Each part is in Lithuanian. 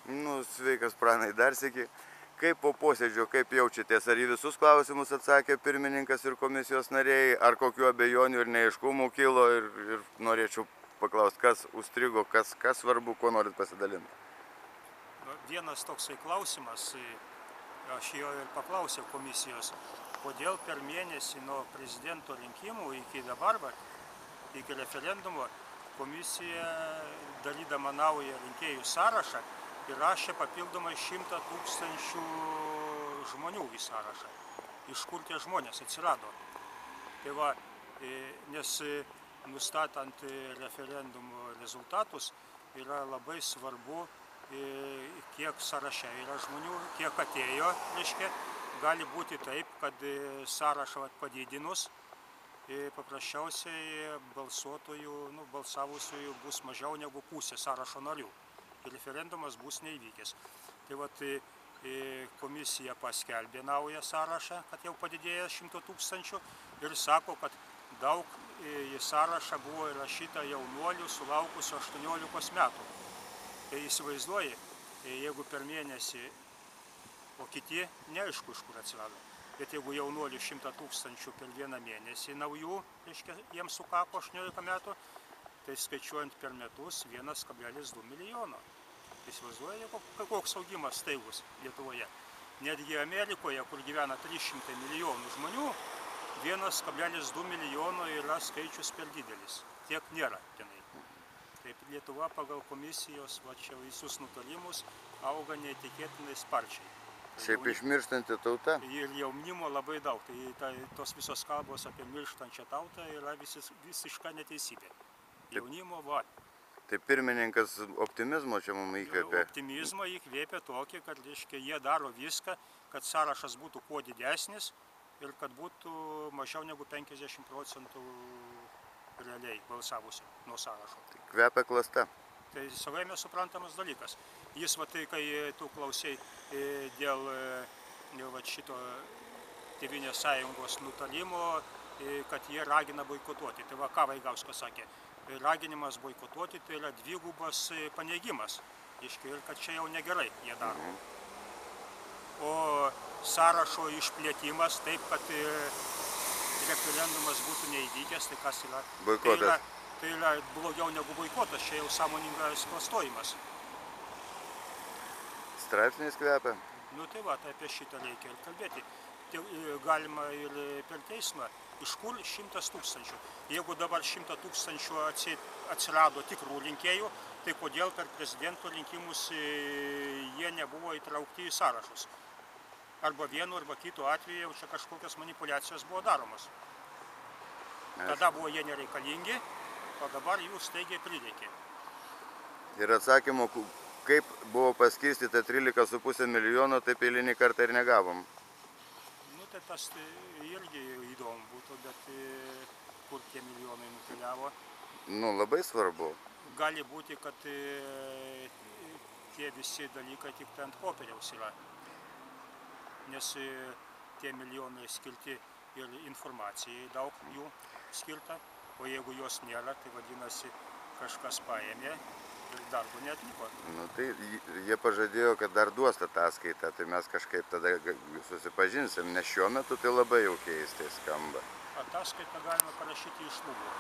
Nu, sveikas Pranai, dar sėki. Kaip po posėdžio, kaip jaučiatės? Ar į visus klausimus atsakė pirmininkas ir komisijos nariai, ar kokių abejonių ir neaiškumų kilo ir norėčiau paklausti, kas užstrigo, kas svarbu, kuo norit pasidalinti? Vienas toksai klausimas, aš jo ir paklausiau komisijos, kodėl per mėnesį nuo prezidento rinkimų iki dabar, iki referendumo, komisija darydama naują rinkėjų sąrašą įrašė papildomai 100 000 žmonių į sąrašą. Iš kur tie žmonės atsirado? Tai va, nes nustatant referendumo rezultatus yra labai svarbu, kiek sąraše yra žmonių, kiek atėjo, reiškia, gali būti taip, kad sąrašą padidinus, paprasčiausiai balsuotojų, balsavusiųjų bus mažiau negu pusė sąrašo narių. Ir referendumas bus neįvykęs. Tai vat komisija paskelbė naują sąrašą, kad jau padidėjo 100 000 ir sako, kad daug į sąrašą buvo įrašyta jaunuolių sulaukusių 18 metų. Tai įsivaizduoji, jeigu per mėnesį, o kiti neaišku, iš kur atsirado, bet jeigu jaunuolių 100 000 per vieną mėnesį naujų, reiškia, jiems sukako 18 metų, tai skaičiuojant per metus 1,2 milijono. Įsivaizduoja, koks augimas staigus Lietuvoje. Netgi Amerikoje, kur gyvena 300 milijonų žmonių, 1,2 milijono yra skaičius per didelis. Tiek nėra tenai. Taip Lietuva pagal komisijos, čia visus nutarimus, auga neįtikėtinai sparčiai. Šiaip išmirštanti tauta? Ir jaunimo labai daug. Tai tos visos kalbos apie mirštančią tautą yra visiška neteisybė. Jaunimo va. Tai pirmininkas optimizmo čia mums įkvėpė? Optimizmo įkvėpė tokį, kad reiškia, jie daro viską, kad sąrašas būtų kuo didesnis ir kad būtų mažiau negu 50% realiai balsavusių nuo sąrašo. Tai kvepia klasta? Tai savaime suprantamas dalykas. Jis, va tai, kai tu klausai dėl šito Tėvynės sąjungos nutarimo, kad jie ragina boikotuoti. Tai va, ką Vaigauskas sakė, raginimas boikotuoti tai yra dvigubas paneigimas. Ir kad čia jau negerai jie daro. O sąrašo išplėtimas taip, kad referendumas būtų neįvykęs, tai kas yra? Boikotas. Tai yra blogiau negu boikotas, čia jau sąmoningas klastojimas. Straipsniais kvepia? Nu tai va, tai apie šitą reikia ir kalbėti. Galima ir per teismą, iš kur 100 000. Jeigu dabar 100 000 atsirado tikrų rinkėjų, tai kodėl per prezidento rinkimus jie nebuvo įtraukti į sąrašus? Arba vienu, arba kitu atveju čia kažkokios manipulacijos buvo daromos. Tada buvo jie nereikalingi, o dabar jų staigiai prireikė. Ir atsakymo, kaip buvo paskirstyta 13,5 milijono, taip eilinį kartą ir negavom. Nu tai tas irgi įdomu būtų, bet kur tie milijonai nukeliavo? Nu, labai svarbu. Gali būti, kad tie visi dalykai tik ant popieriaus yra. Nes tie milijonai skirti ir informacijai daug jų skirta, o jeigu jos nėra, tai vadinasi kažkas paėmė ir darbo neatliko. Nu tai jie pažadėjo, kad dar duos ataskaitą, tai mes kažkaip tada susipažinsim, nes šiuo metu tai labai jau keistai skamba. Ataskaitą galima parašyti iš lubų.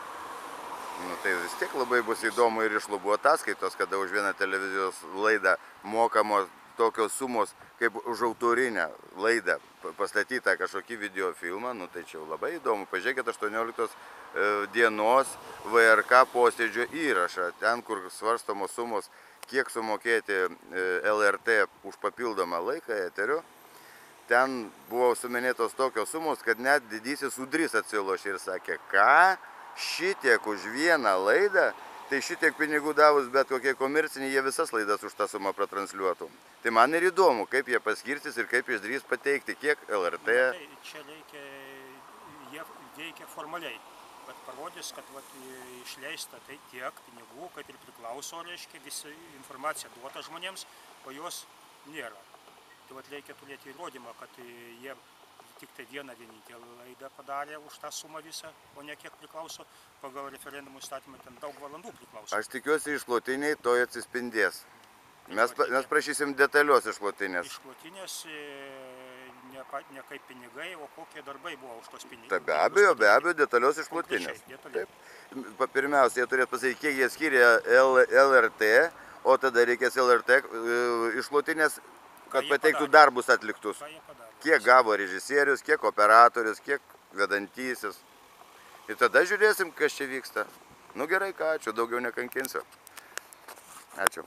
Nu tai vis tiek labai bus įdomu ir iš lubų ataskaitos, kada už vieną televizijos laidą mokamos tokios sumos, kaip už autorinę laidą pastatytą kažkokį videofilmą, nu tai čia jau labai įdomu. Pažiūrėkit 18 dienos VRK posėdžio įrašą, ten, kur svarstomos sumos, kiek sumokėti LRT už papildomą laiką eterio, ten buvo suminėtos tokios sumos, kad net didysis Udrys atsilošė ir sakė, ką šitiek už vieną laidą, tai šitiek pinigų davus bet kokie komerciniai, jie visas laidas už tą sumą pratransliuotų. Tai man ir įdomu, kaip jie paskirstys ir kaip išdrįs pateikti, kiek LRT. Tai čia reikia formaliai, kad parodys, kad išleista tai tiek pinigų, kad ir priklauso, reiškia, visa informacija duota žmonėms, o jos nėra. Tai reikia turėti įrodymą, kad jie tik tai vieną vienintelę laidą padarė už tą sumą visą, o ne kiek priklauso. Pagal referendumų įstatymą ten daug valandų priklauso. Aš tikiuosi, išklotiniai to atsispindės. Mes prašysim detalios išklotinės. Išklotinės ne kaip pinigai, o kokie darbai buvo už tos pinigus. Tai be abejo, detalios išklotinės. Taip. Pirmiausia, jie turės pasakyti, kiek jie skiria LRT, o tada reikės LRT išklotinės, kad pateiktų darbus atliktus. Ką jie padarė? Kiek gavo režisierius, kiek operatorius, kiek vedantysis. Ir tada žiūrėsim, kas čia vyksta. Nu gerai, ką, ačiū, daugiau nekankinsiu. Ačiū.